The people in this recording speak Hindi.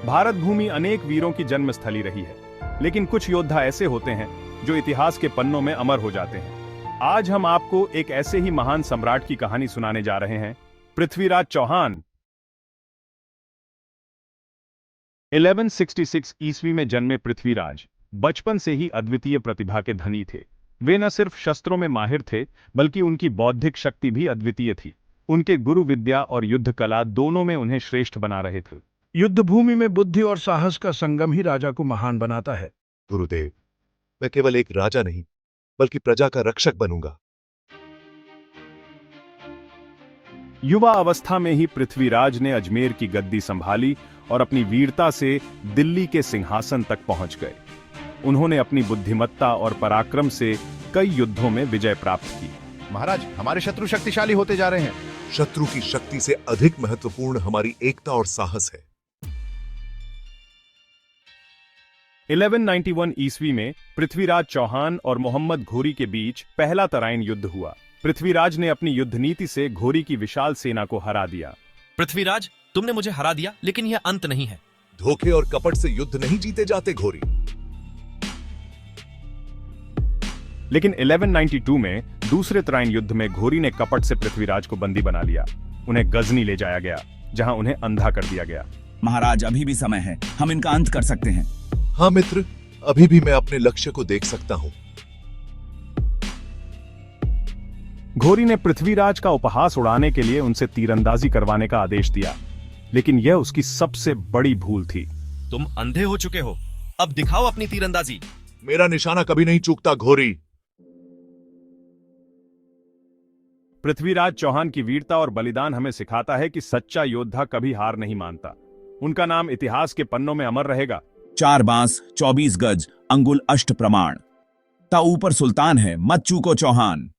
भारत भूमि अनेक वीरों की जन्मस्थली रही है, लेकिन कुछ योद्धा ऐसे होते हैं जो इतिहास के पन्नों में अमर हो जाते हैं। आज हम आपको एक ऐसे ही महान सम्राट की कहानी सुनाने जा रहे हैं, पृथ्वीराज चौहान। 1166 ईस्वी में जन्मे पृथ्वीराज बचपन से ही अद्वितीय प्रतिभा के धनी थे। वे न सिर्फ शस्त्रों में माहिर थे, बल्कि उनकी बौद्धिक शक्ति भी अद्वितीय थी। उनके गुरु विद्या और युद्ध कला दोनों में उन्हें श्रेष्ठ बना रहे थे। युद्ध भूमि में बुद्धि और साहस का संगम ही राजा को महान बनाता है। गुरुदेव, मैं केवल एक राजा नहीं, बल्कि प्रजा का रक्षक बनूंगा। युवा अवस्था में ही पृथ्वीराज ने अजमेर की गद्दी संभाली और अपनी वीरता से दिल्ली के सिंहासन तक पहुंच गए। उन्होंने अपनी बुद्धिमत्ता और पराक्रम से कई युद्धों में विजय प्राप्त की। महाराज, हमारे शत्रु शक्तिशाली होते जा रहे हैं। शत्रु की शक्ति से अधिक महत्वपूर्ण हमारी एकता और साहस है। 1191 ईस्वी में पृथ्वीराज चौहान और मोहम्मद घोरी के बीच पहला तराइन युद्ध हुआ। पृथ्वीराज ने अपनी युद्ध नीति से घोरी की विशाल सेना को हरा दिया। पृथ्वीराज, तुमने मुझे हरा दिया, लेकिन यह अंत नहीं है। धोखे और कपट से युद्ध नहीं जीते जाते घोरी। लेकिन 1192 में दूसरे तराइन युद्ध में घोरी ने कपट से पृथ्वीराज को बंदी बना लिया। उन्हें गजनी ले जाया गया, जहां उन्हें अंधा कर दिया गया। महाराज, अभी भी समय है, हम इनका अंत कर सकते हैं। हाँ मित्र, अभी भी मैं अपने लक्ष्य को देख सकता हूं। घोरी ने पृथ्वीराज का उपहास उड़ाने के लिए उनसे तीरंदाजी करवाने का आदेश दिया, लेकिन यह उसकी सबसे बड़ी भूल थी। तुम अंधे हो चुके हो, अब दिखाओ अपनी तीरंदाजी। मेरा निशाना कभी नहीं चूकता घोरी। पृथ्वीराज चौहान की वीरता और बलिदान हमें सिखाता है कि सच्चा योद्धा कभी हार नहीं मानता। उनका नाम इतिहास के पन्नों में अमर रहेगा। 4 बांस 24 गज अंगुल अष्ट प्रमाण। ता ऊपर सुल्तान है, मत चूको चौहान।